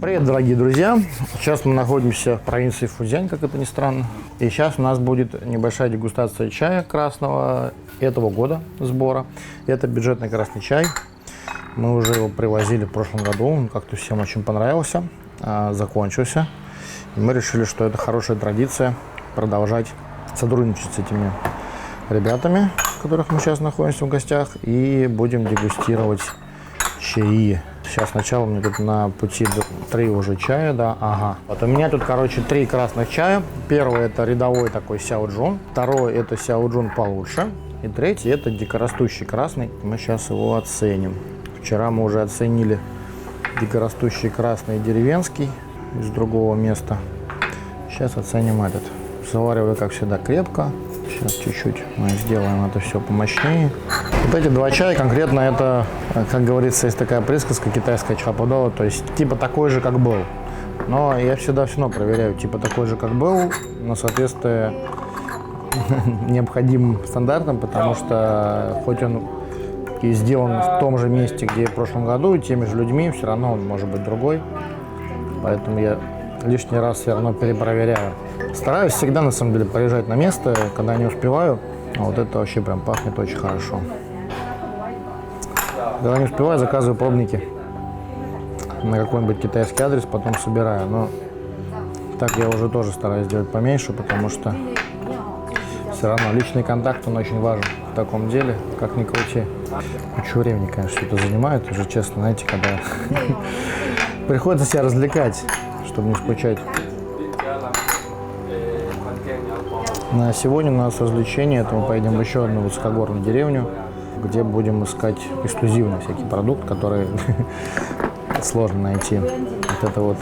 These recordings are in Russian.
Привет, дорогие друзья! Сейчас мы находимся в провинции Фузянь, как это ни странно. И сейчас у нас будет небольшая дегустация чая красного этого года сбора. Это бюджетный красный чай. Мы уже его привозили в прошлом году, он как-то всем очень понравился, закончился. И мы решили, что это хорошая традиция продолжать сотрудничать с этими ребятами, у которых мы сейчас находимся в гостях, и будем дегустировать чаи. Сейчас сначала у меня тут на пути 3 уже чая, да, ага. Вот у меня тут, короче, 3 красных чая. Первый это рядовой такой сяоджун, второй это сяоджун получше, и третий это дикорастущий красный. Мы сейчас его оценим. Вчера мы уже оценили дикорастущий красный деревенский из другого места. Сейчас оценим этот. Завариваю, как всегда, крепко. Сейчас чуть-чуть мы сделаем это все помощнее. Вот эти 2 чая конкретно это, как говорится, есть такая присказка китайская чхаподова, то есть типа такой же, как был. Но я всегда все равно проверяю, типа такой же, как был, но соответствие необходимым стандартам, потому что хоть он и сделан в том же месте, где и в прошлом году, и теми же людьми, все равно он может быть другой. Поэтому я лишний раз все равно перепроверяю. Стараюсь всегда, на самом деле, приезжать на место, когда не успеваю. А вот это вообще прям пахнет очень хорошо. Когда не успеваю, заказываю пробники на какой-нибудь китайский адрес, потом собираю. Но так я уже тоже стараюсь делать поменьше, потому что все равно личный контакт, он очень важен в таком деле, как ни крути. Кучу времени, конечно, все это занимает, уже честно, знаете, когда приходится себя развлекать, чтобы не скучать. На сегодня у нас развлечение, это мы поедем в еще одну высокогорную деревню, где будем искать эксклюзивный всякий продукт, который сложно найти. Вот это вот,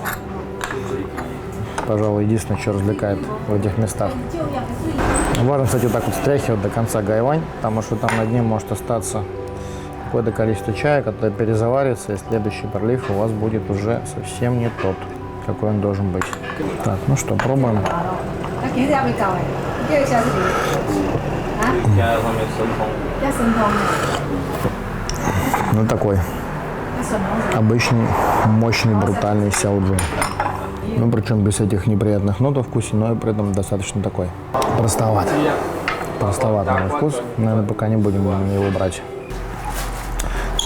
пожалуй, единственное, что развлекает в этих местах. Важно, кстати, вот так вот стряхивать до конца гайвань, потому что там на дне может остаться какое-то количество чая, которое перезаварится, и следующий пролив у вас будет уже совсем не тот, какой он должен быть. Так, ну что, пробуем. Ну такой обычный, мощный, брутальный сяоджун. Ну причем без этих неприятных нот во вкусе, но и при этом достаточно такой простоватый. Простоватый на вкус. Наверное, пока не будем его брать.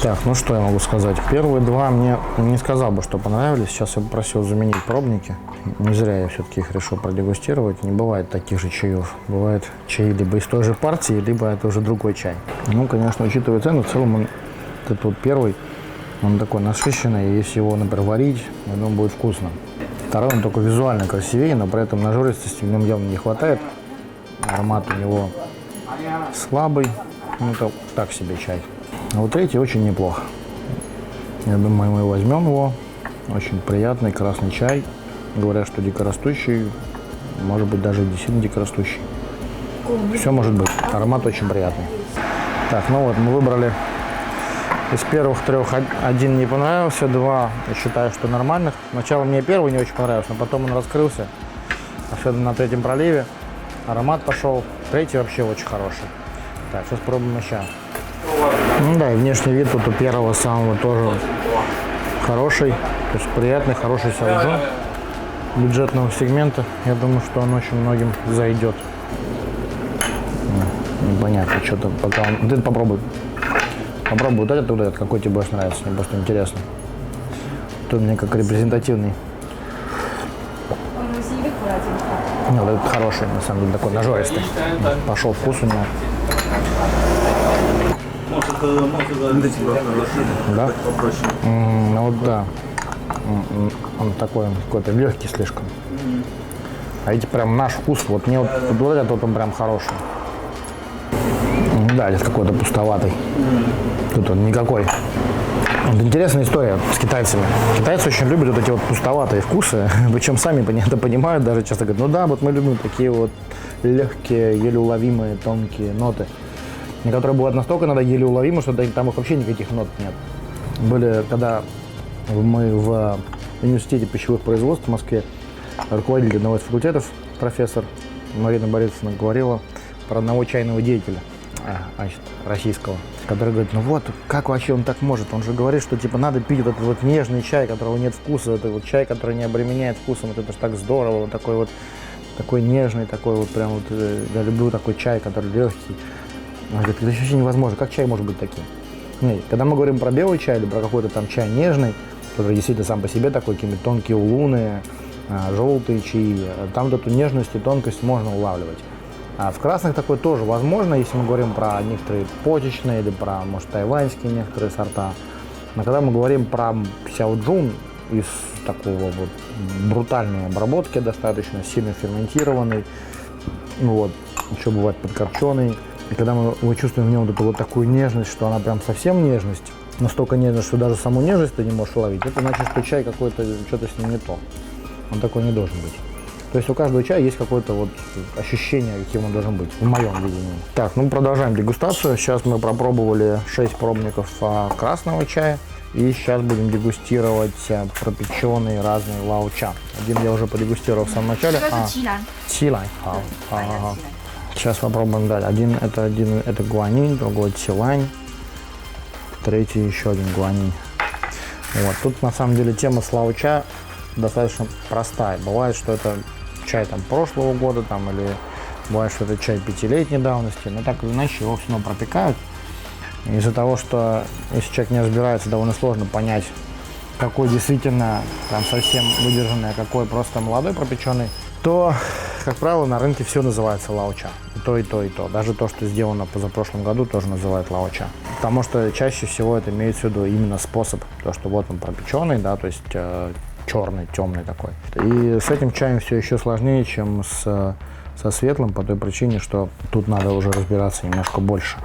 Так, ну что я могу сказать? Первые 2 мне не сказал бы, что понравились. Сейчас я попросил заменить пробники. Не зря я все-таки их решил продегустировать. Не бывает таких же чаев. Бывает чаи либо из той же партии, либо это уже другой чай. Ну, конечно, учитывая цену, в целом он, этот вот первый, он такой насыщенный. Если его, например, варить, я думаю, будет вкусно. Второй, он только визуально красивее, но при этом нажористости в нем явно не хватает. Аромат у него слабый. Ну, это так себе чай. А вот третий очень неплохо. Я думаю, мы возьмем его. Очень приятный красный чай. Говорят, что дикорастущий. Может быть, даже действительно дикорастущий. Все может быть. Аромат очень приятный. Так, ну вот, мы выбрали из первых 3 один не понравился, 2 я считаю, что нормальных. Сначала мне первый не очень понравился, но потом он раскрылся. Особенно на 3-м проливе. Аромат пошел. 3-й вообще очень хороший. Так, сейчас пробуем еще. Ну да, и внешний вид тут у первого самого тоже хороший, то есть приятный, хороший сяоджун бюджетного сегмента. Я думаю, что он очень многим зайдет. Непонятно, что-то пока он... Ты попробуй. Попробуй вот этот, какой тебе больше нравится, мне просто интересно. Тут мне как репрезентативный. Ну, вот этот хороший, на самом деле, такой нажористый. Пошел вкус у него. Да? Ну вот да. Он такой, какой-то легкий слишком. А эти прям наш вкус. Вот мне вот этот вот он прям хороший. Да, здесь какой-то пустоватый. Тут он никакой. Вот интересная история с китайцами. Китайцы очень любят вот эти вот пустоватые вкусы. Причем сами это понимают, даже часто говорят, ну да, вот мы любим такие вот легкие, еле уловимые, тонкие ноты. Которые бывают настолько иногда еле уловимы, что там их вообще никаких нот нет. Были, когда мы в университете пищевых производств в Москве, руководитель одного из факультетов, профессор Марина Борисовна, говорила про одного чайного деятеля. российского, который говорит, ну вот, как вообще он так может? Он же говорит, что типа надо пить вот этот вот нежный чай, которого нет вкуса, это вот чай, который не обременяет вкусом, вот это же так здорово, вот такой нежный, такой вот прям вот, я люблю такой чай, который легкий. Он говорит, это вообще невозможно, как чай может быть таким? Нет, когда мы говорим про белый чай или про какой-то там чай нежный, который действительно сам по себе такой, какие-то тонкие улуны, желтые чаи, там вот эту нежность и тонкость можно улавливать. А в красных такое тоже возможно, если мы говорим про некоторые почечные или про, может, тайваньские некоторые сорта. Но когда мы говорим про сяоджун из такого вот брутальной обработки, достаточно сильно ферментированный, вот, еще бывает подкопченый. И когда мы чувствуем в нем вот эту вот такую нежность, что она прям совсем нежность, настолько нежность, что даже саму нежность ты не можешь уловить, это значит, что чай какой-то, что-то с ним не то. Он такой не должен быть. То есть у каждого чая есть какое-то вот ощущение, каким он должен быть, в моем видении. Так, ну продолжаем дегустацию. Сейчас мы пропробовали 6 пробников красного чая. И сейчас будем дегустировать пропеченные разные лао-ча. Один я уже подегустировал в самом начале. Цилань. Сейчас попробуем далее. Один это гуанинь, другой цилань, третий еще один гуанинь. Вот. Тут на самом деле тема с лао-ча достаточно простая. Бывает, что это чай там прошлого года, там, или бывает, что это чай 5-летней давности, но так или иначе его все равно пропекают. Из-за того, что если человек не разбирается, довольно сложно понять, какой действительно там совсем выдержанный, а какой просто молодой пропеченный, то, как правило, на рынке все называется лао-ча. И то, и то, и то. Даже то, что сделано позапрошлом году, тоже называют лао-ча. Потому что чаще всего это имеется в виду именно способ. То, что вот он пропеченный, да, то есть черный, темный такой. И с этим чаем все еще сложнее, чем со светлым, по той причине, что тут надо уже разбираться немножко больше.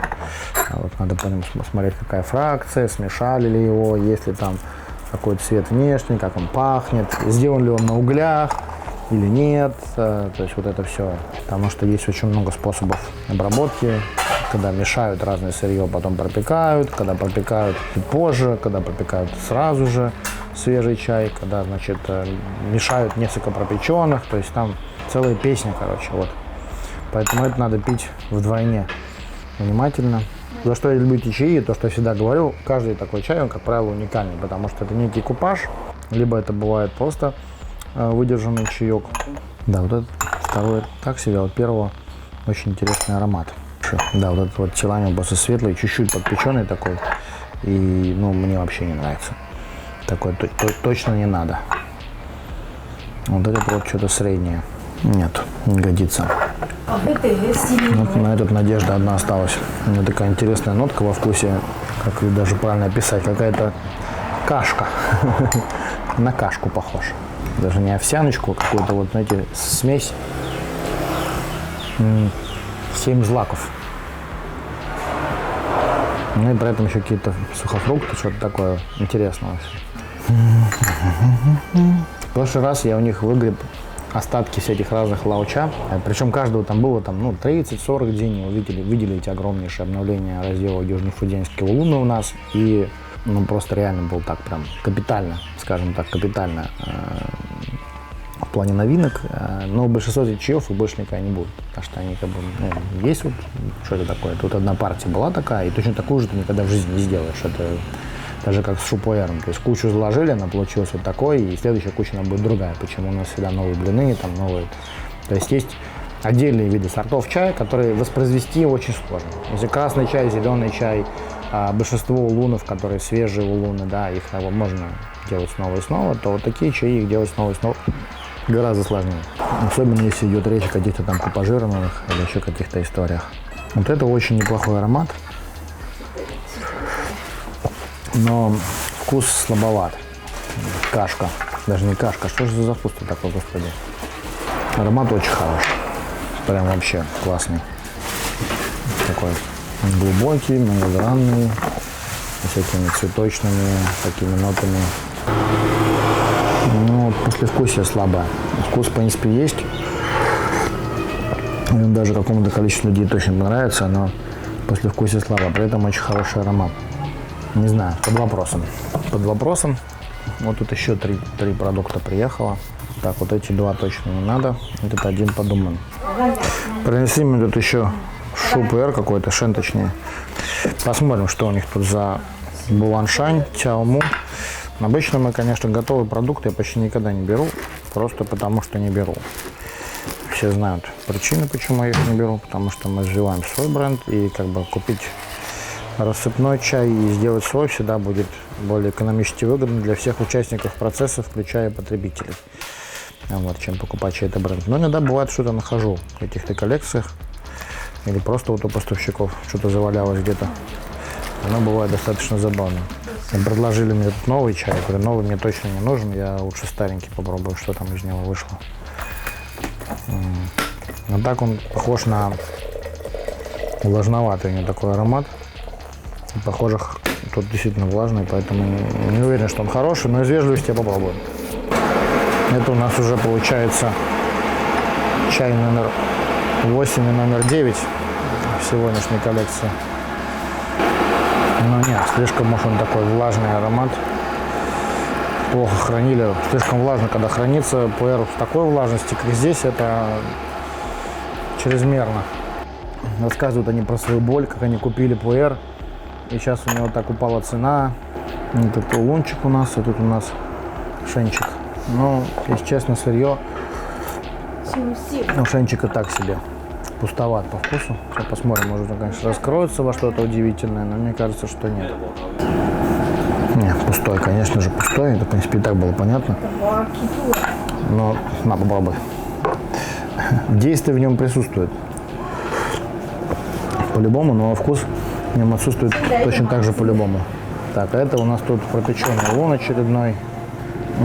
Вот надо посмотреть, какая фракция, смешали ли его, есть ли там какой-то цвет внешний, как он пахнет, сделан ли он на углях или нет. То есть вот это все. Потому что есть очень много способов обработки, когда мешают разное сырье, потом пропекают, когда пропекают чуть позже, когда пропекают сразу же свежий чай, когда, значит, мешают несколько пропеченных, то есть там целая песня, короче, вот. Поэтому это надо пить вдвойне внимательно. За что я люблю эти чаи, то, что я всегда говорю, каждый такой чай, он, как правило, уникальный, потому что это некий купаж, либо это бывает просто выдержанный чаек. Да, вот этот второй так себе, вот первого очень интересный аромат. Да, вот этот вот цилань, он просто светлый, чуть-чуть подпеченный такой, и, ну, мне вообще не нравится. Такой точно не надо. Вот этот вот что-то среднее. Нет, не годится. Вот на этот надежда одна осталась. У меня такая интересная нотка во вкусе, как ее даже правильно описать, какая-то кашка. На кашку похож. Даже не овсяночку, а какую-то вот, знаете, смесь 7 злаков. Ну и при этом еще какие-то сухофрукты, что-то такое интересное. В прошлый раз я у них выгреб остатки всяких разных лао-ча. Причем каждого там было там, ну, 30-40 дней. Видели эти огромнейшие обновления раздела Южно-Фудзянские улуны у нас. И ну, просто реально был так прям капитально, скажем так, капитально в плане новинок. Но большинство этих чаев и больше никогда не будет. Потому что они как бы, ну, есть вот что это такое. Тут одна партия была такая, и точно такую же ты никогда в жизни не сделаешь. Это даже как с шупуэром. То есть кучу заложили, она получилась вот такой, и следующая куча она будет другая. Почему у нас всегда новые блины, там новые. То есть отдельные виды сортов чая, которые воспроизвести очень сложно. Если красный чай, зеленый чай, большинство улунов, которые свежие улуны, да, их можно делать снова и снова, то вот такие чаи их делать снова и снова гораздо сложнее. Особенно если идет речь о каких-то там купажированных или еще каких-то историях. Вот это очень неплохой аромат. Но вкус слабоват. Кашка. Даже не кашка. Что же за вкус такой, господи? Аромат очень хороший. Прям вообще классный. Такой глубокий, многогранный. С этими цветочными такими нотами. Ну, послевкусие слабое. Вкус, в принципе, есть. Он даже какому-то количеству людей точно понравится, но послевкусие слабое. При этом очень хороший аромат. Не знаю, под вопросом. Под вопросом. Вот тут еще три продукта приехало. Так, вот эти два точно не надо. Этот один подумаем. Принесли мне тут еще Шупер какой-то, Шен точнее. Посмотрим, что у них тут за Буланшань, Тяому. Обычно мы, конечно, готовые продукты я почти никогда не беру, просто потому что не беру. Все знают причины, почему я их не беру, потому что мы развиваем свой бренд, и как бы купить рассыпной чай и сделать свой всегда будет более экономически выгодно для всех участников процесса, включая потребителей, вот, чем покупать чей-то бренд. Но иногда бывает, что-то нахожу в каких-то коллекциях или просто вот у поставщиков что-то завалялось где-то. Оно бывает достаточно забавно. И предложили мне тут новый чай, я говорю, новый мне точно не нужен, я лучше старенький попробую, что там из него вышло. А так он похож на влажноватый, у него такой аромат. Похоже, тут действительно влажный, поэтому не уверен, что он хороший, но из вежливости я попробую. Это у нас уже получается чай номер 8 и номер 9 в сегодняшней коллекции. Но нет, слишком, может, он такой влажный аромат. Плохо хранили, слишком влажно, когда хранится пуэр в такой влажности, как здесь, это чрезмерно. Рассказывают они про свою боль, как они купили пуэр, и сейчас у него так упала цена. Тут лунчик у нас, и тут у нас шенчик. Но, если честно, сырье у шенчика так себе, пустоват по вкусу. Сейчас посмотрим, может, он, конечно, раскроется во что-то удивительное, но мне кажется, что нет. Нет, пустой, конечно же, пустой. Это, в принципе, и так было понятно. Но, на, попробуй. Действие в нем присутствует. По-любому, но вкус в нем отсутствует точно так же по-любому. Так, а это у нас тут пропеченный лун очередной.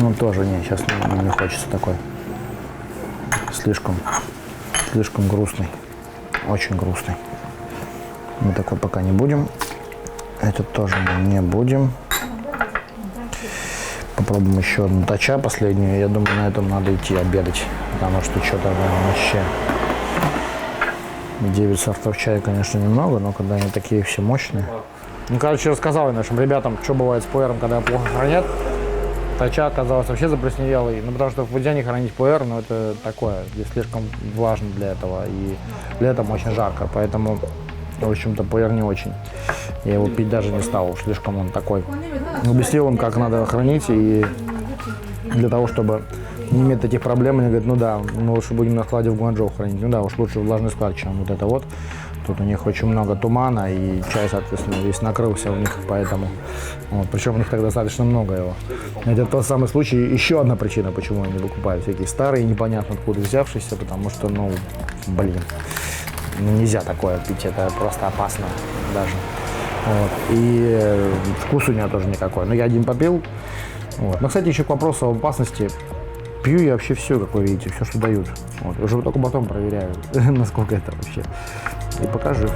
Ну, тоже не, сейчас не хочется такой. Слишком грустный. Очень грустный. Мы такой пока не будем. Этот тоже мы не будем. Попробуем еще одну тача последнюю. Я думаю, на этом надо идти обедать, потому что что-то вообще 9 сортов чая, конечно, немного, но когда они такие все мощные. Ну, короче, рассказал я нашим ребятам, что бывает с пуэром, когда плохо хранят. Тача оказалась вообще заплесневелой, ну, потому что нельзя не хранить пуэр, но это такое, здесь слишком влажно для этого, и летом очень жарко, поэтому, в общем-то, пуэр не очень. Я его пить даже не стал, слишком он такой. Объяснил им, как надо хранить, и для того, чтобы не иметь таких проблем, они говорят, ну да, мы лучше будем на складе в Гуанчжоу хранить, ну да, уж лучше влажный склад, чем вот это вот. Тут у них очень много тумана, и чай, соответственно, весь накрылся у них, поэтому, вот, причем у них так достаточно много его. Это тот самый случай, еще одна причина, почему они выкупают всякие старые, непонятно откуда взявшиеся, потому что, ну, блин, нельзя такое пить, это просто опасно даже. Вот. И вкус у него тоже никакой. Но я один попил. Вот. Но, кстати, еще к вопросу об опасности. Пью я вообще все, как вы видите, все, что дают. Вот. Уже только потом проверяю, насколько это вообще. И покажу.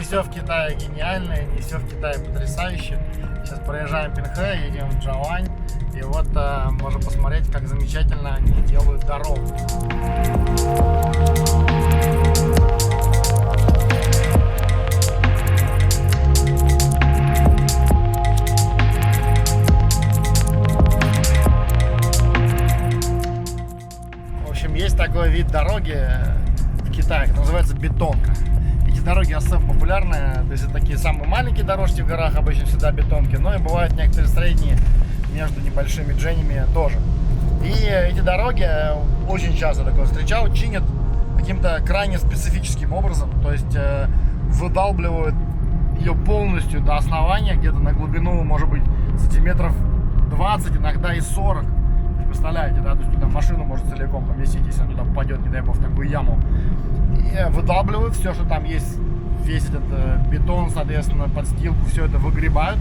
Все в Китае гениальное, не все в Китае потрясающе. Сейчас проезжаем Пинхэ, едем в Джоань, и вот можем посмотреть, как замечательно они делают дорогу. В общем, есть такой вид дороги в Китае, называется бетонка. Эти дороги особо популярны, то есть это такие самые маленькие дорожки в горах, обычно всегда бетонки, но и бывают некоторые средние между небольшими дженями тоже. И эти дороги очень часто такое встречал, чинят каким-то крайне специфическим образом, то есть выдалбливают ее полностью до основания, где-то на глубину, может быть, сантиметров 20, иногда и 40. Представляете, да, то есть туда машину может целиком поместить, если она туда попадет, не дай бог, в такую яму. И выдалбливают все, что там есть, весь этот бетон, соответственно, подстилку, все это выгребают.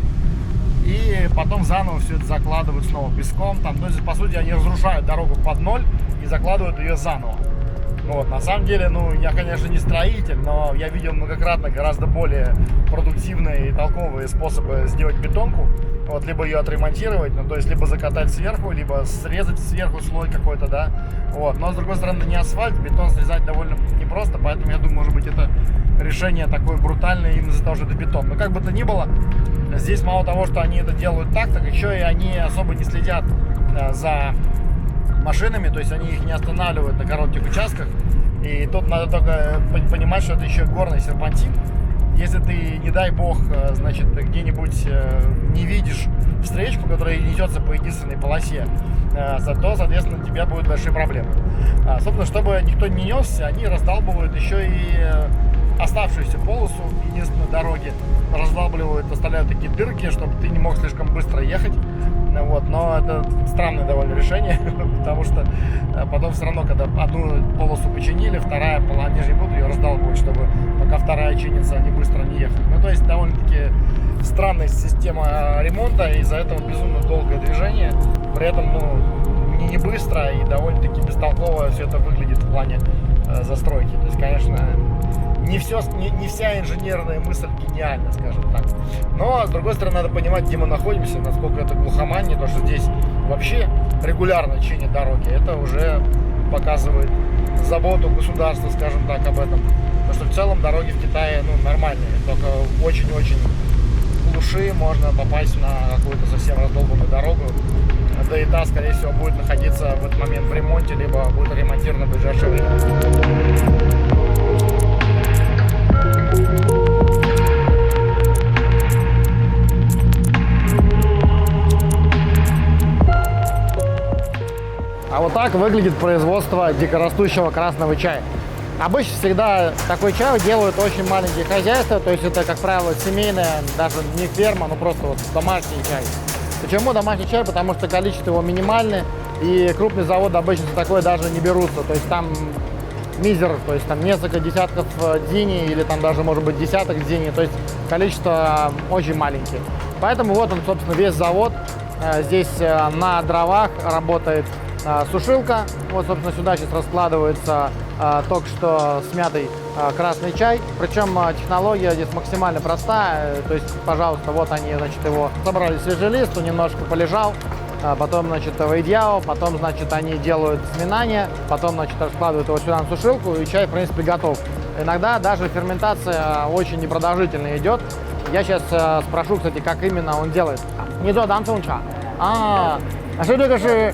И потом заново все это закладывают снова песком. Там, ну, по сути, они разрушают дорогу под ноль и закладывают ее заново. Вот, на самом деле, ну, я, конечно, не строитель, но я видел многократно гораздо более продуктивные и толковые способы сделать бетонку. Вот, либо ее отремонтировать, ну, то есть, либо закатать сверху, либо срезать сверху слой какой-то, да. Вот, но, с другой стороны, не асфальт, бетон срезать довольно непросто, поэтому, я думаю, может быть, это решение такое брутальное именно из-за того, что это бетон. Но как бы то ни было, здесь мало того, что они это делают так еще и они особо не следят за машинами, то есть они их не останавливают на коротких участках. И тут надо только понимать, что это еще горный серпантин. Если ты, не дай бог, значит, где-нибудь не видишь встречку, которая несется по единственной полосе, то, соответственно, у тебя будут большие проблемы. Собственно, чтобы никто не несся, они раздалбывают еще и оставшуюся полосу единственной дороги, раздалбливают, оставляют такие дырки, чтобы ты не мог слишком быстро ехать. Вот, но это странное довольно решение, потому что потом все равно, когда одну полосу починили, вторая полоса, они же не будут ее раздалбывать, чтобы пока вторая чинится, они быстро не ехали. Ну, то есть довольно-таки странная система ремонта, из-за этого безумно долгое движение, при этом, ну, не быстро и довольно-таки бестолково все это выглядит в плане застройки. То есть, конечно, не вся инженерная мысль гениальна, скажем так. Но, с другой стороны, надо понимать, где мы находимся, насколько это глухомань, то, что здесь вообще регулярно чинят дороги. Это уже показывает заботу государства, скажем так, об этом. Потому что в целом дороги в Китае, ну, нормальные, только очень-очень глуши можно попасть на какую-то совсем раздолбанную дорогу. Да и та, скорее всего, будет находиться в этот момент в ремонте, либо будет ремонтирована в ближайшее время. А вот так выглядит производство дикорастущего красного чая. Обычно всегда такой чай делают очень маленькие хозяйства, то есть это, как правило, семейная, даже не ферма, но просто вот домашний чай. Почему домашний чай? Потому что количество его минимальное, и крупный завод обычно за такое даже не берутся. То есть там мизер, то есть там несколько десятков дзини или там даже может быть десяток дзини, то есть количество очень маленькие. Поэтому вот он, собственно, весь завод. Здесь на дровах работает сушилка. Вот, собственно, сюда сейчас раскладывается только что смятый красный чай. Причем технология здесь максимально простая. То есть, пожалуйста, вот они, значит, его собрали свежий лист, он немножко полежал. Потом, значит, вейдяо, потом, значит, они делают сминание, потом, значит, раскладывают его сюда на сушилку, и чай, в принципе, готов. Иногда даже ферментация очень непродолжительно идет. Я сейчас спрошу, кстати, как именно он делает. Не то данцун ча. А что这个是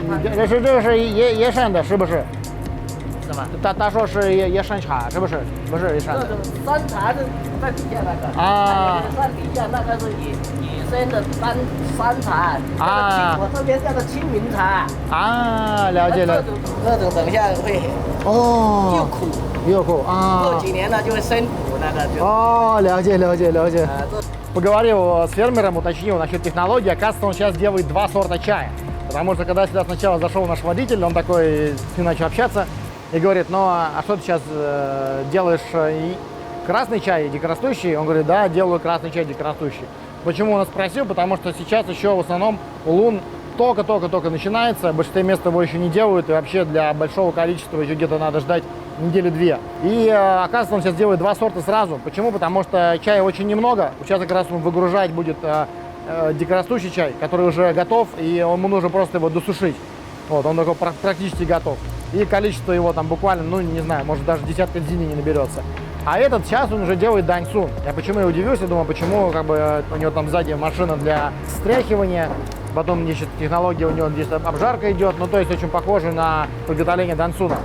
椰山的，是不是？是吗？他说是椰山茶，是不是？不是椰山的。山茶是在底下那个啊，山底下那个是野生的山茶，我这边叫做清明茶。啊，了解了。那种等一下会哦，又苦又苦啊。过几年呢就会生苦那个就。哦，了解了解了解。Поговорил с фермером, уточнил насчет технологии. Оказывается, он сейчас делает два сорта чая. Потому что когда сюда сначала зашел наш водитель, он такой с ним начал общаться и говорит: ну а что ты сейчас делаешь, красный чай дикорастущий? Он говорит: да, делаю красный чай дикорастущий. Почему он нас спросил? Потому что сейчас еще в основном улун только-только начинается, в большинстве мест его еще не делают, и вообще для большого количества еще где-то надо ждать недели-две. И оказывается, он сейчас делает два сорта сразу. Почему? Потому что чая очень немного. Сейчас как раз он выгружать будет дикорастущий чай, который уже готов, и ему нужно просто его досушить. Вот, он такой практически готов. И количество его там буквально, ну не знаю, может даже десятка дзини не наберется. А этот сейчас он уже делает даньцун. Я почему и удивился, думаю, почему как бы у него там сзади машина для стряхивания, потом значит, технология у него здесь обжарка идет, ну то есть очень похоже на приготовление даньцуна.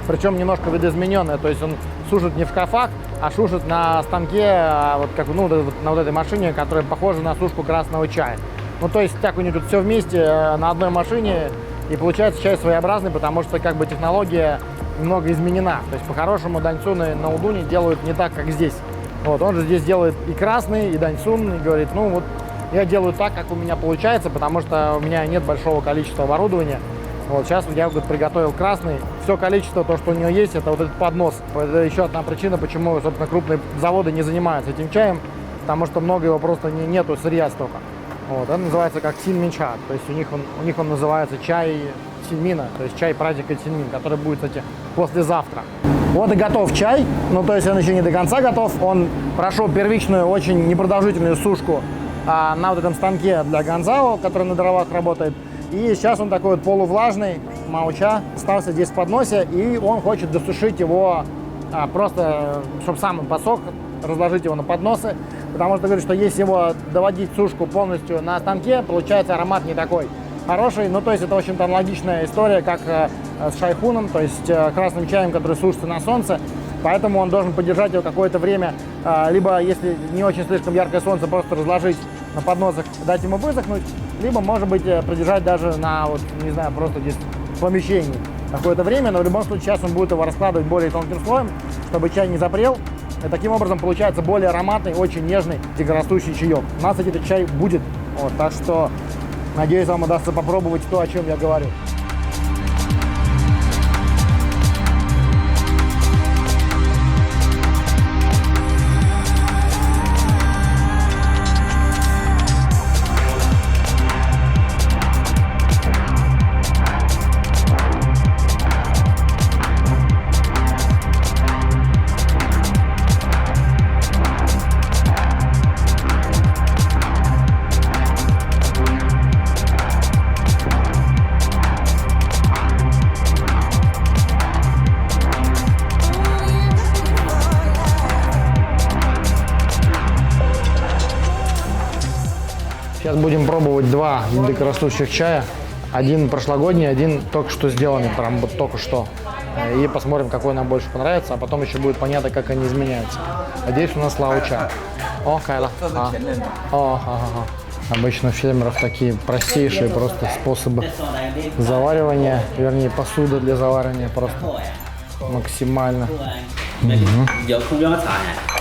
Причем немножко видоизмененное, то есть он сушит не в шкафах, а сушит на станке, вот как ну, на вот этой машине, которая похожа на сушку красного чая. Ну то есть так у них тут все вместе на одной машине, и получается чай своеобразный, потому что как бы технология немного изменена. То есть по-хорошему даньцуны на удуне делают не так, как здесь. Вот, он же здесь делает и красный, и даньцун, и говорит: ну вот я делаю так, как у меня получается, потому что у меня нет большого количества оборудования. Вот сейчас я вот приготовил красный. Все количество, то, что у него есть, это вот этот поднос. Это еще одна причина, почему, собственно, крупные заводы не занимаются этим чаем, потому что много его просто нету сырья столько. Вот, это называется как синминча, то есть у них он называется чай синмина, то есть чай праздника синмин, который будет, кстати, послезавтра. Вот и готов чай, ну то есть он еще не до конца готов, он прошел первичную очень непродолжительную сушку на вот этом станке для ганзао, который на дровах работает. И сейчас он такой вот полувлажный, мауча, остался здесь в подносе, и он хочет досушить его просто, чтобы сам он посох, разложить его на подносы, потому что говорит, что если его доводить сушку полностью на станке, получается аромат не такой хороший. Ну, то есть это, в общем-то, аналогичная история, как с шайхуном, то есть красным чаем, который сушится на солнце. Поэтому он должен подержать его какое-то время, либо, если не очень слишком яркое солнце, просто разложить на подносах, дать ему высохнуть, либо, может быть, продержать даже на, вот, не знаю, просто здесь в помещении какое-то время. Но в любом случае сейчас он будет его раскладывать более тонким слоем, чтобы чай не запрел. И таким образом получается более ароматный, очень нежный, дикорастущий чаек. У нас, кстати, этот чай будет, вот, так что надеюсь, вам удастся попробовать то, о чем я говорю. Сейчас будем пробовать два дикорастущих чая. Один прошлогодний, один только что сделанный, прям вот только что. И посмотрим, какой нам больше понравится, а потом еще будет понятно, как они изменяются. Надеюсь, у нас лауча. О, Кайла. Обычно у фермеров такие простейшие просто способы заваривания, вернее, посуда для заваривания просто максимально.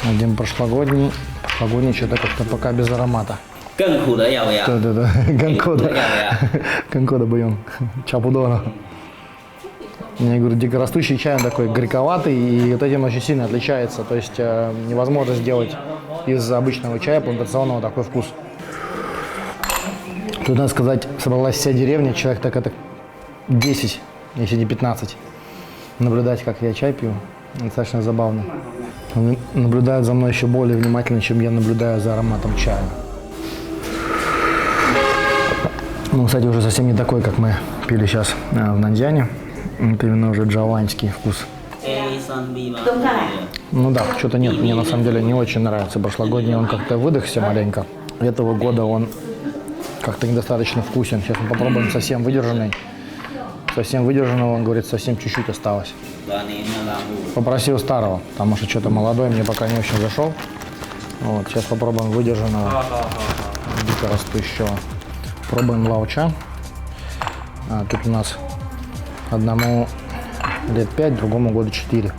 Один прошлогодний что-то как-то пока без аромата. 更苦的要不要？ Да-да-да, конкода бьем, чапудона. Я говорю, дикорастущий чай, он такой горьковатый, и вот этим очень сильно отличается. То есть невозможно сделать из обычного чая плантационного такой вкус. Тут, надо сказать, собралась вся деревня, человек так это 10, если не 15. Наблюдать, как я чай пью, достаточно забавно. Они наблюдают за мной еще более внимательно, чем я наблюдаю за ароматом чая. Ну, кстати, уже совсем не такой, как мы пили сейчас в Наньцзяне. Это именно уже джаванский вкус. Ну да, что-то нет, мне на самом деле не очень нравится. Прошлогодний он как-то выдохся маленько. Этого года он как-то недостаточно вкусен. Сейчас мы попробуем совсем выдержанный. Совсем выдержанного, он говорит, совсем чуть-чуть осталось. Попросил старого, потому что что-то молодой мне пока не очень зашел. Вот, сейчас попробуем выдержанного, дикорастущего. Пробуем лауча. Тут у нас одному лет 5, другому года 4.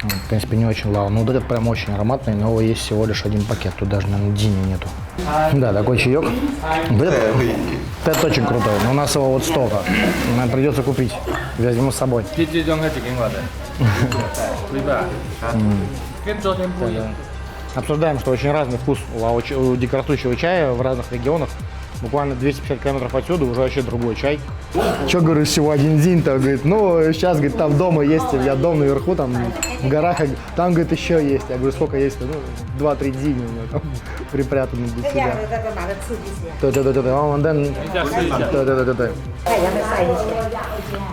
В принципе, не очень лау. Ну, вот этот прям очень ароматный, но его есть всего лишь один пакет. Тут даже, наверное, дини нету. Да, такой чаек. Это очень крутой, но у нас его вот столько. Нам придется купить. Возьму с собой. Обсуждаем, что очень разный вкус у дикорастущего чая в разных регионах. Буквально 250 километров отсюда уже вообще другой чай. Че, говорю, всего один день-то? Говорит, ну, сейчас, говорит, там дома есть, я дом наверху, там, в горах, там, говорит, еще есть. Я говорю, сколько есть? Ну, 2-3 дни у меня там припрятаны для себя.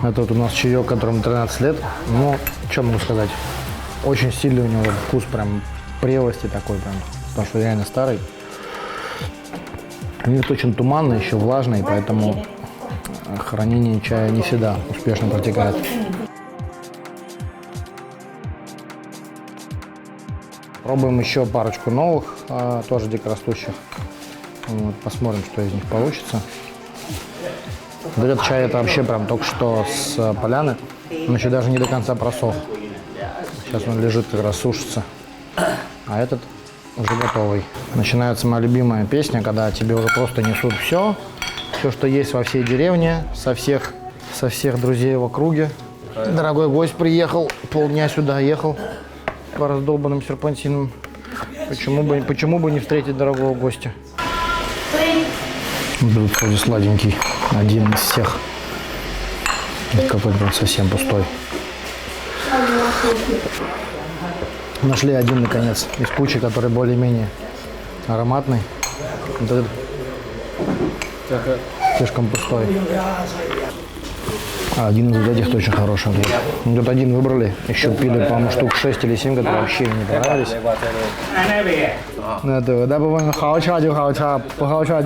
Это вот у нас чаек, которому 13 лет. Ну, что могу сказать? Очень сильный у него вкус, прям прелости такой, прям, потому что реально старый. Лист очень туманный, еще влажный, поэтому хранение чая не всегда успешно протекает. Пробуем еще парочку новых, тоже дикорастущих. Вот, посмотрим, что из них получится. Вот этот чай это вообще прям только что с поляны. Он еще даже не до конца просох. Сейчас он лежит, как раз сушится. А этот уже готовый. Начинается моя любимая песня, когда тебе уже просто несут все, что есть во всей деревне, со всех друзей в округе. Дорогой гость приехал, полдня сюда ехал по раздолбанным серпантинам. Почему бы не встретить дорогого гостя? Блюд вроде сладенький. Один из всех. Какой-то прям совсем пустой. Нашли один, наконец, из кучи, который более-менее ароматный. Вот этот слишком пустой. А один из этих очень хороший. Вот. Тут один выбрали, еще пили, по-моему, штук 6 или 7, которые вообще не понравились. Это, да, бывает, хаоча, по хаоча,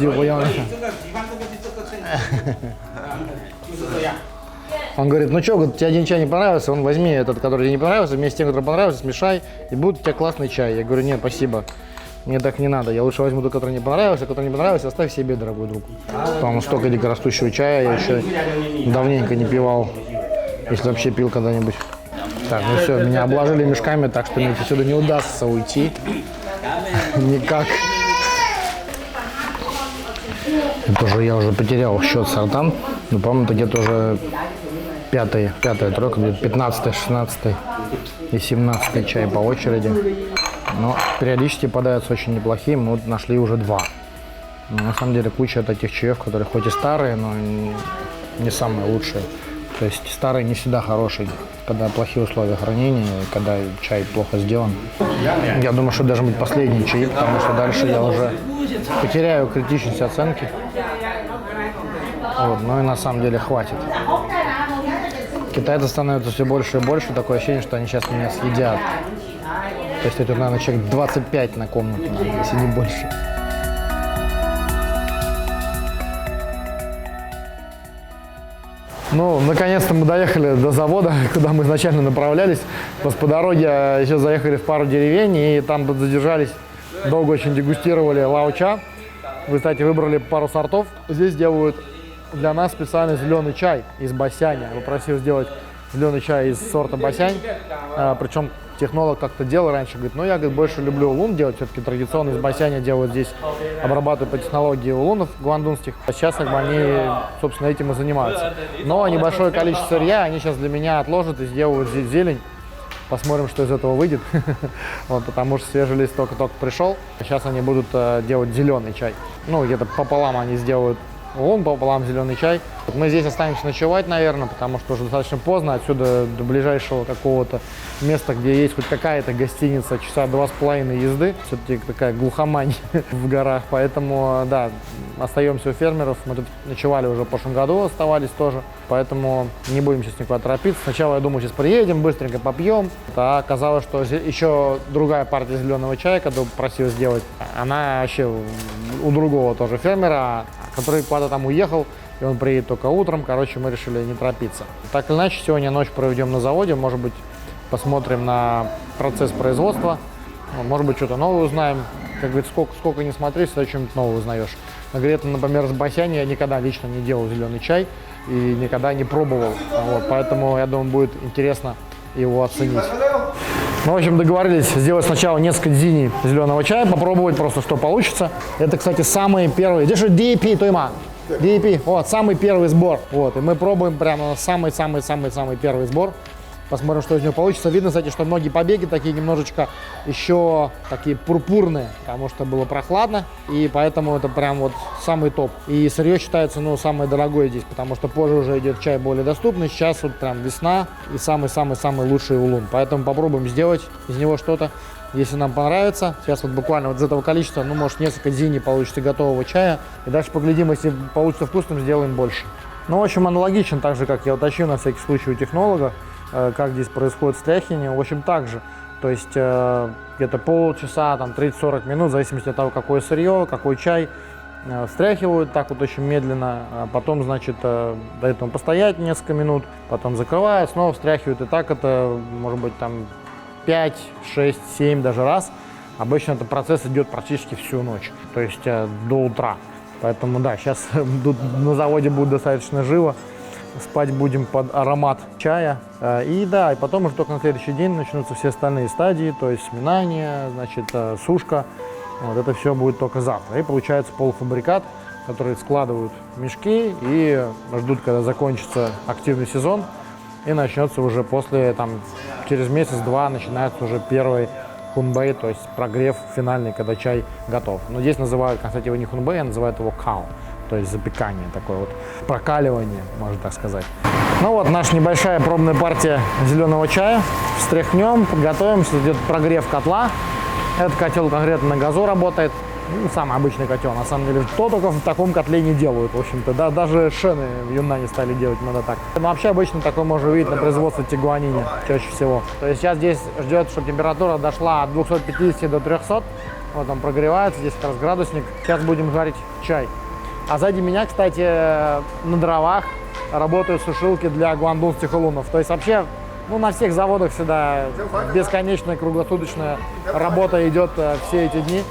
Он говорит, ну что, тебе один чай не понравился, он возьми этот, который тебе не понравился, вместе с тем, который понравился, смешай, и будет у тебя классный чай. Я говорю, нет, спасибо, мне так не надо, я лучше возьму тот, который не понравился, который не понравился, оставь себе, дорогой друг. Потому что столько дикорастущего чая я еще давненько не пивал, если вообще пил когда-нибудь. Так, ну все, меня обложили мешками, так что мне отсюда не удастся уйти. Никак. Это уже я уже потерял счет сортам. Ну, по-моему, это где-то уже пятая тройка, где-то 15, 16 и 17 чай по очереди. Но периодически попадаются очень неплохие. Мы вот нашли уже 2. Но на самом деле куча таких чаев, которые хоть и старые, но не самые лучшие. То есть старый не всегда хороший, когда плохие условия хранения, когда чай плохо сделан. Я думаю, что должен быть последний чай, потому что дальше я уже потеряю критичность оценки. Вот, ну и на самом деле хватит. Китайцев становится все больше и больше, такое ощущение, что они сейчас меня съедят. То есть это, наверное, человек 25 на комнату, если не больше. Ну, наконец-то мы доехали до завода, куда мы изначально направлялись. По дороге еще заехали в пару деревень и там задержались, долго очень дегустировали лаоча. Вы, кстати, выбрали пару сортов. Здесь делают для нас специальный зеленый чай из басяня. Я попросил сделать зеленый чай из сорта басянь. Причем технолог как-то делал раньше, говорит, ну я, говорит, больше люблю улун делать, все-таки традиционно из басяня делают здесь, обрабатывают по технологии улунов гуандунских. Сейчас как бы они, собственно, этим и занимаются. Но небольшое количество сырья они сейчас для меня отложат и сделают здесь зелень. Посмотрим, что из этого выйдет, вот, потому что свежий лист только-только пришел. Сейчас они будут делать зеленый чай. Ну, где-то пополам они сделают улун, пополам зеленый чай. Вот мы здесь останемся ночевать, наверное, потому что уже достаточно поздно. Отсюда до ближайшего какого-то места, где есть хоть какая-то гостиница, часа 2,5 езды. Все-таки такая глухомань в горах, поэтому, да, остаемся у фермеров. Мы тут ночевали уже в прошлом году, оставались тоже, поэтому не будем сейчас никуда торопиться. Сначала, я думаю, сейчас приедем, быстренько попьем. А оказалось, что еще другая партия зеленого чая, которую просил сделать, она вообще у другого тоже фермера, который куда-то там уехал, и он приедет только утром. Короче, мы решили не торопиться. Так или иначе, сегодня ночь проведем на заводе, может быть, посмотрим на процесс производства, может быть, что-то новое узнаем. Как говорится, сколько не смотри, всегда что-нибудь новое узнаешь. Например, с басяни я никогда лично не делал зеленый чай и никогда не пробовал. Вот, поэтому, я думаю, будет интересно его оценить. Мы, в общем, договорились сделать сначала несколько дзиней зеленого чая, попробовать просто, что получится. Это, кстати, самые первые. Здесь же DAP, Тойма. DAP, вот, самый первый сбор. Вот, и мы пробуем прямо самый-самый-самый-самый первый сбор. Посмотрим, что из него получится. Видно, кстати, что многие побеги такие немножечко еще такие пурпурные, потому что было прохладно, и поэтому это прям вот самый топ. И сырье считается, ну, самое дорогое здесь, потому что позже уже идет чай более доступный. Сейчас вот прям весна и самый-самый-самый лучший улун. Поэтому попробуем сделать из него что-то, если нам понравится. Сейчас вот буквально вот из этого количества, ну, может, несколько дзиней получится готового чая. И дальше поглядим, если получится вкусным, сделаем больше. Ну, в общем, аналогично, так же, как я уточнил на всякий случай у технолога, как здесь происходит стряхивание, в общем, так же. То есть где-то полчаса, там 30-40 минут, в зависимости от того, какое сырье, какой чай, стряхивают так вот очень медленно, а потом, значит, до этого постоять несколько минут, потом закрывают, снова встряхивают, и так это, может быть, там 5, 6, 7 даже раз. Обычно этот процесс идет практически всю ночь, то есть до утра. Поэтому, да, сейчас на заводе будет достаточно живо. Спать будем под аромат чая. И да, и потом уже только на следующий день начнутся все остальные стадии, то есть сминание, значит, сушка. Вот это все будет только завтра. И получается полуфабрикат, который складывают в мешки и ждут, когда закончится активный сезон. И начнется уже после, там, через месяц-два начинается уже первый хунбэй, то есть прогрев финальный, когда чай готов. Но здесь называют, кстати, его не хунбэй, а называют его као. то есть запекание, такое вот прокаливание, можно так сказать. Ну вот, наша небольшая пробная партия зеленого чая. Встряхнем, подготовимся, идет прогрев котла. Этот котел конкретно на газу работает. Ну, самый обычный котел, на самом деле. То только в таком котле не делают, в общем-то. Да, даже шены в Юнане стали делать, надо так. Но вообще обычно такой можно увидеть на производстве тигуанине чаще всего. То есть сейчас здесь ждет, чтобы температура дошла от 250 до 300. Вот он прогревается, здесь как раз градусник. Сейчас будем жарить чай. А сзади меня, кстати, на дровах работают сушилки для гуандунских улунов. То есть вообще, ну, на всех заводах всегда бесконечная круглосуточная работа идет все эти дни.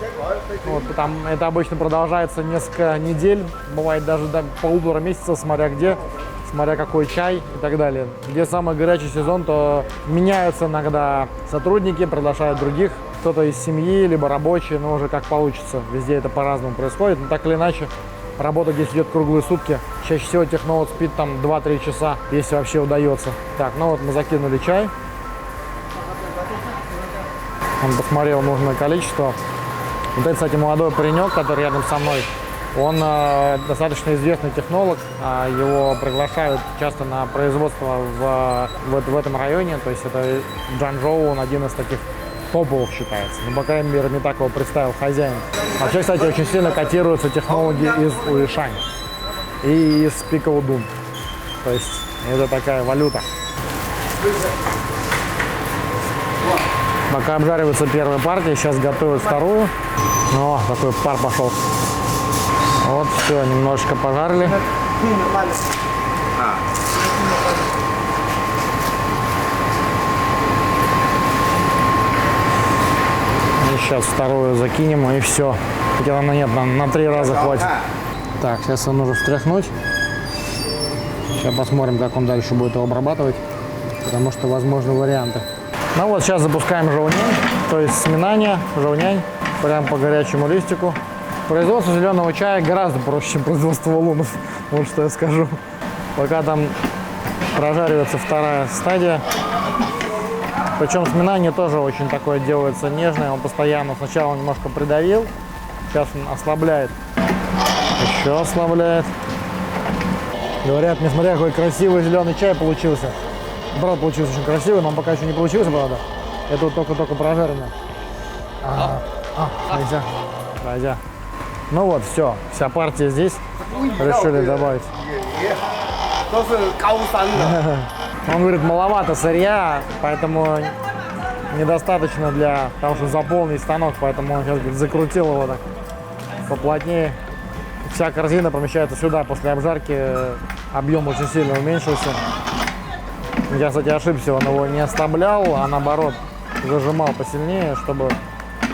Вот, там это обычно продолжается несколько недель, бывает даже до полутора месяцев, смотря где, смотря какой чай и так далее. Где самый горячий сезон, то меняются иногда сотрудники, приглашают других, кто-то из семьи, либо рабочие, но уже как получится. Везде это по-разному происходит, но так или иначе. Работа здесь идет круглые сутки. Чаще всего технолог спит там 2-3 часа, если вообще удается. Так, ну вот мы закинули чай. Он посмотрел нужное количество. Вот это, кстати, молодой паренек, который рядом со мной. Он достаточно известный технолог. Его приглашают часто на производство в этом районе. То есть это Джанчжоу, он один из таких топовых считается. Ну, по крайней мере, не так его представил хозяин. Вообще, кстати, очень сильно котируются технологии из Уишань и из Пикаудун. То есть это такая валюта. Пока обжаривается первая партия, сейчас готовят вторую. О, такой пар пошел. Вот, все, немножечко пожарили. Сейчас вторую закинем и все. Хотя она нет, на 3 раза хватит. Так, сейчас его нужно встряхнуть. Сейчас посмотрим, как он дальше будет его обрабатывать. Потому что возможны варианты. Ну вот, сейчас запускаем жаунянь. То есть сминание, жаунянь. Прям по горячему листику. Производство зеленого чая гораздо проще, чем производство улунов. Вот что я скажу. Пока там прожаривается вторая стадия. Причем сминание тоже очень такое делается нежное. Он постоянно сначала немножко придавил, сейчас он ослабляет, еще ослабляет. Говорят, несмотря какой красивый зеленый чай получился. Правда, получился очень красивый, но он пока еще не получился, правда. Это вот только-только прожарено. Нельзя. Ну вот, все, вся партия здесь. Решили добавить. Он говорит, маловато сырья, поэтому недостаточно для того, чтобы заполнить станок, поэтому он сейчас закрутил его так поплотнее. Вся корзина помещается сюда. После обжарки объем очень сильно уменьшился. Я, кстати, ошибся, он его не ослаблял, а наоборот зажимал посильнее, чтобы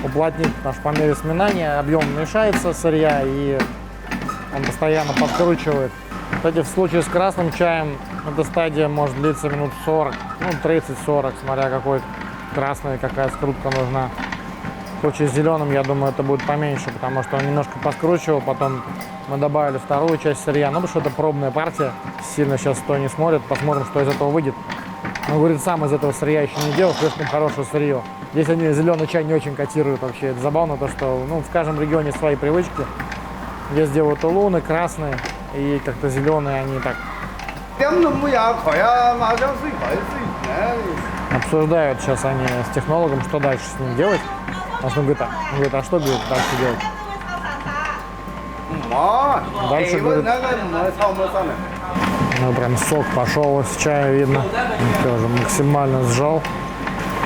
уплотнить, потому что по мере сминания объем уменьшается сырья и он постоянно подкручивает. Кстати, в случае с красным чаем эта стадия может длиться минут 40, ну 30-40, смотря какой красный, какая скрутка нужна. В случае с зеленым, я думаю, это будет поменьше, потому что он немножко подкручивал, потом мы добавили вторую часть сырья. Ну, потому что это пробная партия, сильно сейчас кто не смотрит, посмотрим, что из этого выйдет. Он говорит, сам из этого сырья еще не делал, слишком хорошее сырье. Здесь они зеленый чай не очень котируют вообще. Это забавно, то, что в каждом регионе свои привычки. Здесь делают улуны, красные и как-то зеленые, они так обсуждают сейчас они с технологом, что дальше с ним делать. Он говорит, а что будет дальше делать? Дальше, говорит, ну прям сок пошел из чая, видно. Тоже максимально сжал.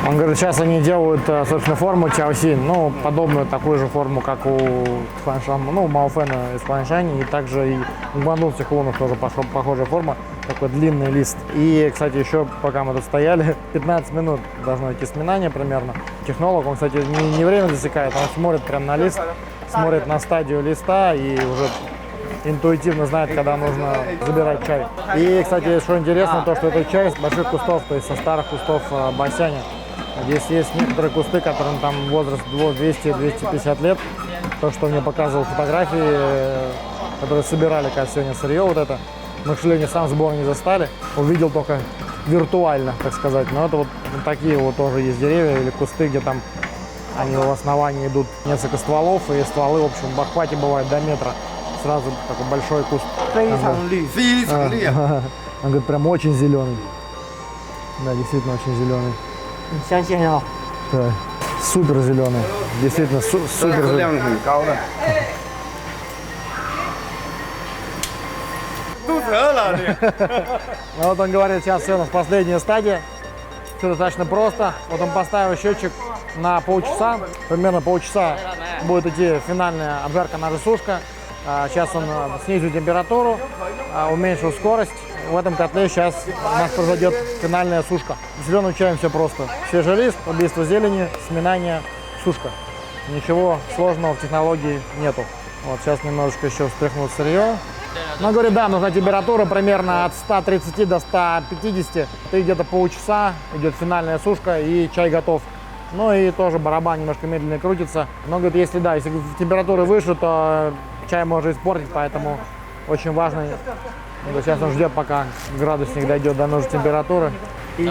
Он говорит, сейчас они делают, собственно, форму Тяосин, ну, подобную такую же форму, как у Хуаншан, ну, Маофена из Хуаншани, и также и у гуандунских улунов тоже похожая форма, такой длинный лист. И, кстати, еще пока мы тут стояли, 15 минут должно идти сминание примерно. Технолог, он, кстати, не время засекает, он смотрит прям на лист, смотрит на стадию листа и уже интуитивно знает, когда нужно забирать чай. И, кстати, что интересно, то, что это чай с больших кустов, то есть со старых кустов Басяня. Здесь есть некоторые кусты, которым там возраст 200-250 лет. То, что мне показывал фотографии, которые собирали, как сегодня сырье вот это. Мы, к сожалению, сам сбор не застали. Увидел только виртуально, так сказать. Но это вот такие вот тоже есть деревья или кусты, где там они в основании идут несколько стволов. И стволы, в общем, в охвате бывает до метра с сразу такой большой куст. 非常绿，非常绿啊！ Он говорит, прям очень зеленый. Да, действительно очень зеленый. 香气很好， Да, супер зеленый. Действительно 这 супер 个质 зеленый. 量很高的。肚子饿了你。 Ну вот он говорит, сейчас все, у нас последняя стадия. Все достаточно просто. Вот он поставил счетчик на полчаса. Примерно полчаса будет идти финальная обжарка, наша сушка. Сейчас он снизит температуру, уменьшил скорость. В этом котле сейчас у нас произойдет финальная сушка. С зеленым чаем все просто. Свежий лист, убийство зелени, сминание, сушка. Ничего сложного в технологии нету. Вот сейчас немножечко еще встряхнул сырье. Ну, говорит, да, нужна температура примерно от 130 до 150. Ты где-то полчаса, идет финальная сушка и чай готов. Ну и тоже барабан немножко медленно крутится. Но, говорит, если да, если температура выше, то чай может испортить, поэтому очень важно. Сейчас он ждет, пока градусник дойдет до нужной температуры. И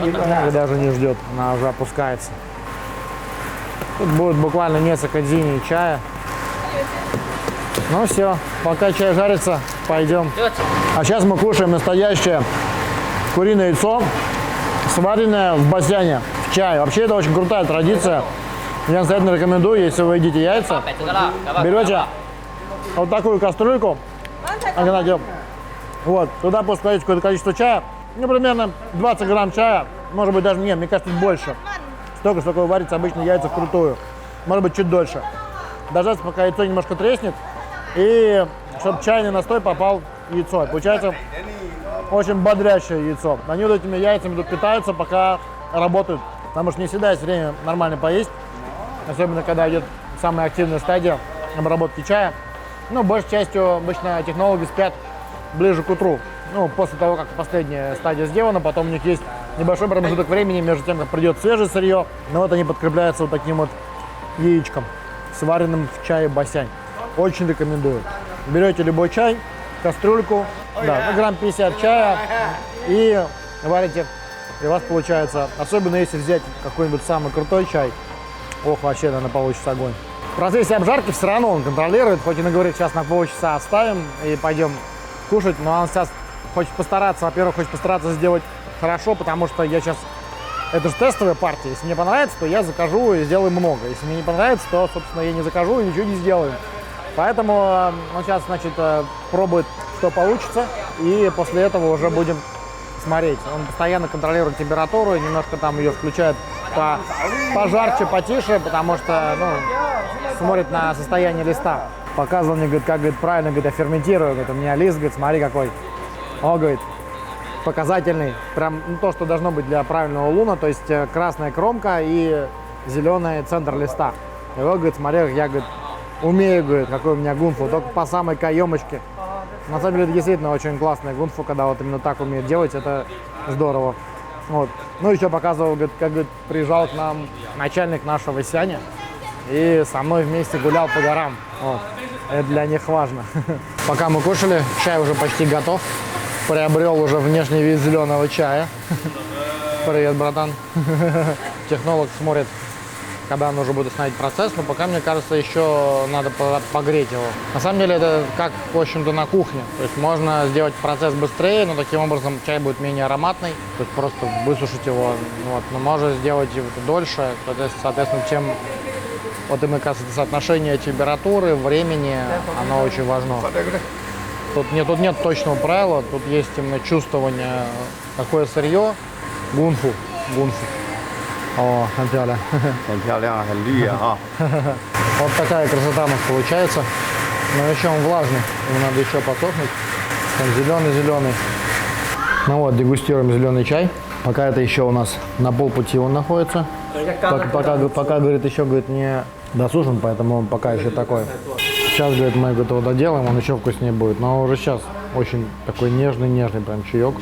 даже не ждет, она уже опускается. Тут будет буквально несколько дзиней чая. Ну все, пока чай жарится, пойдем. А сейчас мы кушаем настоящее куриное яйцо, сваренное в бассейне, в чае. Вообще это очень крутая традиция. Я настоятельно рекомендую, если вы едите яйца, берете вот такую кастрюльку, вот, туда просто кладете какое-то количество чая, ну, примерно 20 грамм чая, может быть даже нет, мне кажется, чуть больше. Столько, сколько варится обычно яйца вкрутую, может быть чуть дольше. Дождаться, пока яйцо немножко треснет, и чтобы чайный настой попал в яйцо. И получается очень бодрящее яйцо. Они вот этими яйцами тут питаются, пока работают, потому что не всегда есть время нормально поесть, особенно когда идет самая активная стадия обработки чая. Ну, большей частью обычно технологи спят ближе к утру. Ну, после того, как последняя стадия сделана, потом у них есть небольшой промежуток времени между тем, как придет свежее сырье. Но вот они подкрепляются вот таким вот яичком, сваренным в чае бассейн. Очень рекомендую. Берете любой чай, кастрюльку, да, ну, грамм 50 чая и варите. И у вас получается, особенно если взять какой-нибудь самый крутой чай, ох, вообще, наверное, получится огонь. В процессе обжарки все равно он контролирует, хоть он и говорит, сейчас на полчаса оставим и пойдем кушать, но он сейчас хочет постараться, во-первых, хочет постараться сделать хорошо, потому что я сейчас, это же тестовая партия, если мне понравится, то я закажу и сделаю много, если мне не понравится, то, собственно, я не закажу и ничего не сделаю. Поэтому он сейчас, значит, пробует, что получится, и после этого уже будем смотреть. Он постоянно контролирует температуру, и немножко там ее включает пожарче, потише, потому что, ну, смотрит на состояние листа. Показывал мне, говорит, как, говорит, правильно, говорит, я ферментирую. Говорит, у меня лист, говорит, смотри какой. О, говорит, показательный. Прям ну, то, что должно быть для правильного луна, то есть красная кромка и зеленый центр листа. И вот, говорит, смотри, я, говорит, умею, говорит, какой у меня гунфу, только по самой каемочке. На самом деле, это действительно очень классная гунфу, когда вот именно так умеет делать, это здорово. Вот. Ну, еще показывал, говорит, как, говорит, приезжал к нам начальник нашего Сяня и со мной вместе гулял по горам. Вот. Это для них важно. Пока мы кушали, чай уже почти готов. Приобрел уже внешний вид зеленого чая. Привет, братан. Технолог смотрит, когда он уже будет остановить процесс, но пока, мне кажется, еще надо погреть его. На самом деле это как, в общем-то, на кухне. То есть можно сделать процесс быстрее, но таким образом чай будет менее ароматный. То есть просто высушить его. Вот. Но можно сделать его дольше. Соответственно, чем вот именно, кажется, соотношение температуры, времени, оно очень важно. Тут нет точного правила, тут есть именно чувствование, какое сырье, гунфу. О, Антиаля. 很漂亮，很绿啊！ Вот такая красота у нас получается. Но еще он влажный, ему надо еще подсохнуть. Он зеленый. Ну вот, дегустируем зеленый чай. Пока это еще у нас на полпути он находится. Пока говорит, еще, говорит, не досушен, поэтому он пока еще такой. Сейчас, говорит, мы его доделаем, он еще вкуснее будет. Но уже сейчас очень такой нежный прям чаек.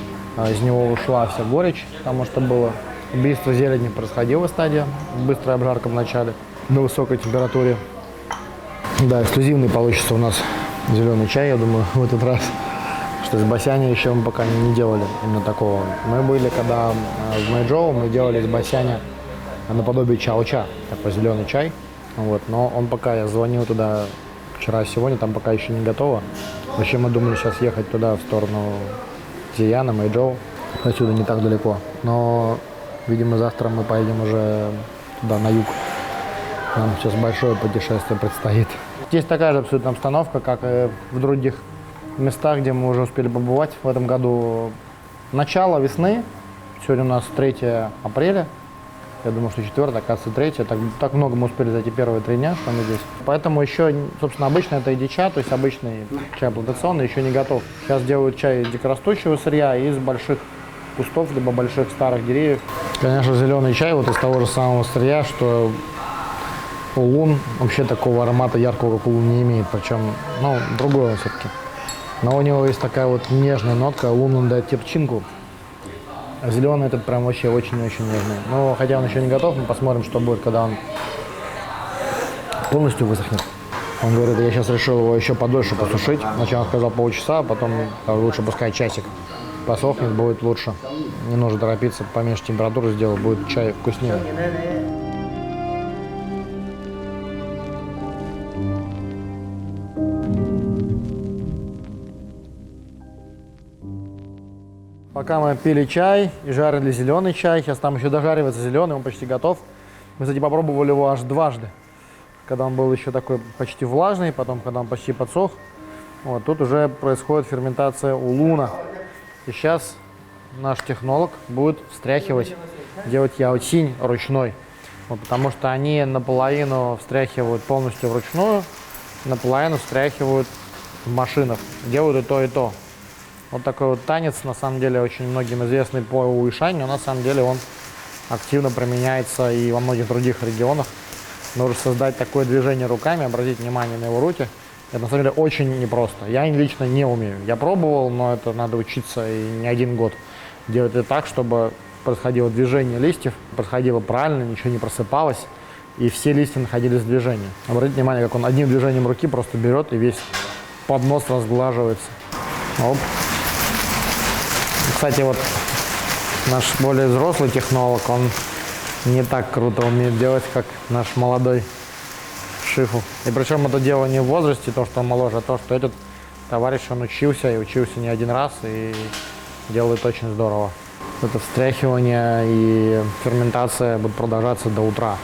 Из него ушла вся горечь, потому что было убийство зелени, происходила стадия, быстрая обжарка в начале, на высокой температуре. Да, эксклюзивный получится у нас зеленый чай, я думаю, в этот раз. Что из бассейна еще мы пока не делали именно такого. Мы были, когда в Мэйчжоу, мы делали из бассейна наподобие чао-ча, такой зеленый чай. Вот, но он пока, я звонил туда вчера и сегодня, там пока еще не готово. Вообще мы думали сейчас ехать туда, в сторону Зияна, Мэйчжоу. Отсюда не так далеко. Но, видимо, завтра мы поедем уже туда, на юг. Нам сейчас большое путешествие предстоит. Здесь такая же абсолютно обстановка, как и в других местах, где мы уже успели побывать. В этом году начало весны. Сегодня у нас 3 апреля. Я думаю, что 4, оказывается 3. Так много мы успели за эти первые 3 дня, что мы здесь. Поэтому еще, собственно, обычно это идича, то есть обычный чай плантационный, еще не готов. Сейчас делают чай дикорастущего сырья из больших кустов, либо больших старых деревьев. Конечно, зеленый чай вот из того же самого сырья, что улун. Вообще такого аромата яркого, как улун, не имеет. Причем, ну, другой он все-таки. Но у него есть такая вот нежная нотка. Улун он дает терпчинку. А зеленый этот прям вообще очень-очень нежный. Но хотя он еще не готов, мы посмотрим, что будет, когда он полностью высохнет. Он говорит, я сейчас решил его еще подольше посушить. Сначала сказал полчаса, а потом лучше пускай часик посохнет, будет лучше. Не нужно торопиться, поменьше температуру сделал, будет чай вкуснее. Пока мы пили чай и жарили зеленый чай, сейчас там еще дожаривается зеленый, он почти готов. Мы, кстати, попробовали его аж дважды. Когда он был еще такой почти влажный, потом, когда он почти подсох. Вот, тут уже происходит ферментация улуна. И сейчас наш технолог будет встряхивать, делать яотинь ручной. Вот, потому что они наполовину встряхивают полностью вручную, наполовину встряхивают в машинах. Делают и то, и то. Вот такой вот танец, на самом деле, очень многим известный по Уишань, но на самом деле он активно применяется и во многих других регионах. Нужно создать такое движение руками, обратить внимание на его руки. Это на самом деле очень непросто. Я лично не умею. Я пробовал, но это надо учиться и не 1 год. Делать это так, чтобы происходило движение листьев, происходило правильно, ничего не просыпалось, и все листья находились в движении. Обратите внимание, как он одним движением руки просто берет и весь поднос разглаживается. Оп. Кстати, вот наш более взрослый технолог, он не так круто умеет делать, как наш молодой Шифу. И причем это дело не в возрасте, то, что он моложе, а то, что этот товарищ, он учился и учился не 1 раз, и делает очень здорово. Это встряхивание и ферментация будут продолжаться до утра.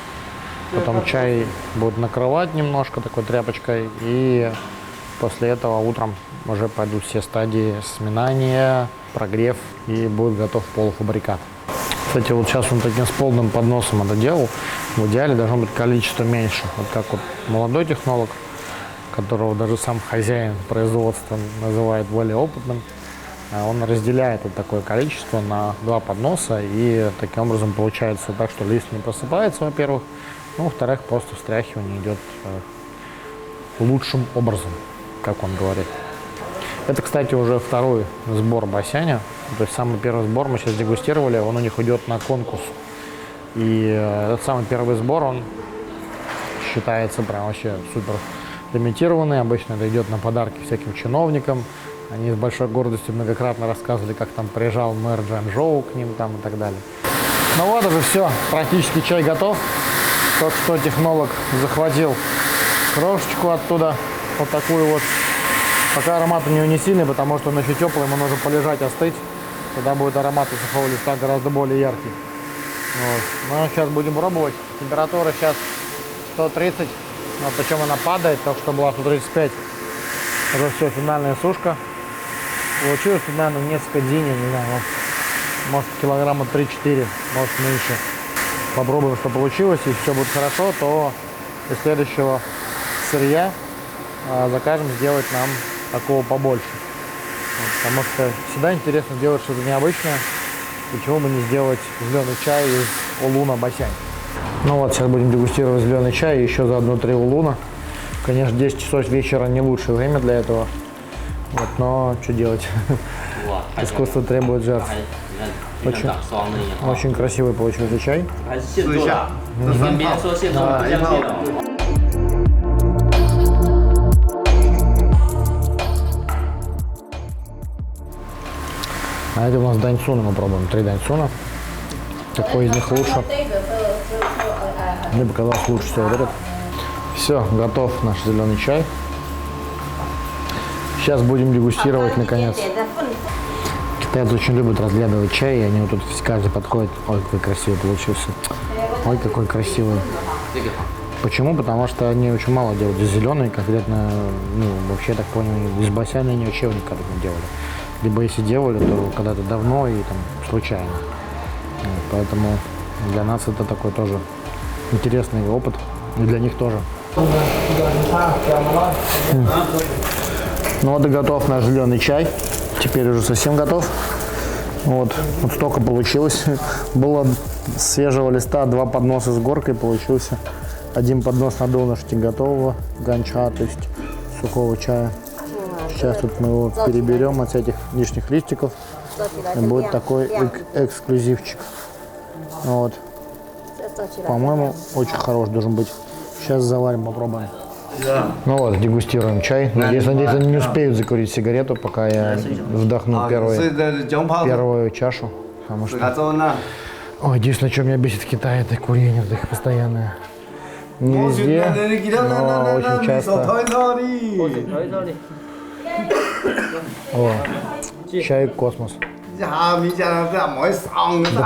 Потом чай будут накрывать немножко такой тряпочкой, и после этого утром уже пойдут все стадии сминания, прогрев, и будет готов полуфабрикат. Кстати, вот сейчас он таким с полным подносом это делал. В идеале должно быть количество меньше. Вот как вот молодой технолог, которого даже сам хозяин производства называет более опытным, он разделяет вот такое количество на 2 подноса, и таким образом получается так, что лист не просыпается, во-первых, ну, во-вторых, просто встряхивание идет лучшим образом, как он говорит. Это, кстати, уже 2-й сбор Басяня. То есть самый первый сбор мы сейчас дегустировали, он у них идет на конкурс. И этот самый первый сбор, он считается прям вообще супер лимитированный. Обычно это идет на подарки всяким чиновникам. Они с большой гордостью многократно рассказывали, как там приезжал мэр Чжанчжоу к ним там и так далее. Ну вот уже все, практически чай готов. Только что технолог захватил крошечку оттуда, вот такую вот. Пока аромат у него не сильный, потому что он еще теплый, ему нужно полежать, остыть. Тогда будет аромат у сухого листа гораздо более яркий. Вот. Ну, сейчас будем пробовать. Температура сейчас 130, но причем она падает, только что была 135. Уже все, финальная сушка. Получилось, наверное, несколько дней, не знаю, может килограмма 3-4, может меньше. Попробуем, что получилось. Если все будет хорошо, то из следующего сырья закажем сделать нам такого побольше. Вот, потому что всегда интересно делать что-то необычное. Почему бы не сделать зеленый чай из улуна Басянь. Ну вот, сейчас будем дегустировать зеленый чай и еще заодно 3 улуна. Конечно, 10 часов вечера не лучшее время для этого. Вот, но что делать? Искусство требует жертв. Очень красивый получился чай. А это у нас даньцуна, мы пробуем 3 даньцуна. Какой из них лучше? Мне показалось лучше всего вот этот. Все, готов наш зеленый чай. Сейчас будем дегустировать наконец. Китайцы очень любят разглядывать чай, и они вот тут каждый подходит. Ой, какой красивый получился. Ой, какой красивый. Почему? Потому что они очень мало делают. Здесь зеленые конкретно, ну, вообще, так понял, из Басяна они вообще никогда не делали. Либо если делали, то когда-то давно и там случайно. Вот, поэтому для нас это такой тоже интересный опыт. И для них тоже. Ну вот и готов наш зеленый чай. Теперь уже совсем готов. Вот столько получилось. Было свежего листа 2 подноса с горкой. Получился 1 поднос на донышке готового ганча, то есть сухого чая. Сейчас тут мы его переберем от этих лишних листиков. И будет такой эксклюзивчик. Вот. По-моему, очень хорош должен быть. Сейчас заварим, попробуем. Ну вот, дегустируем чай. Надеюсь, они не успеют закурить сигарету, пока я вдохну первую чашу. Потому что... Ой, единственное, что меня бесит в Китае, это курение, это их постоянное. Не везде, но очень часто. О, чай космос. Да, в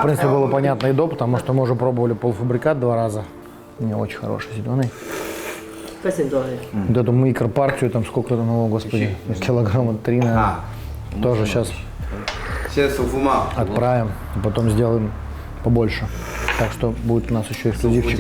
принципе, было понятно и до, потому что мы уже пробовали полуфабрикат 2 раза. Не очень хороший зеленый. Вот эту микропартию, там сколько там, о господи, килограмма 3, наверное, тоже сейчас отправим, а потом сделаем побольше. Так что будет у нас еще эксклюзивчик.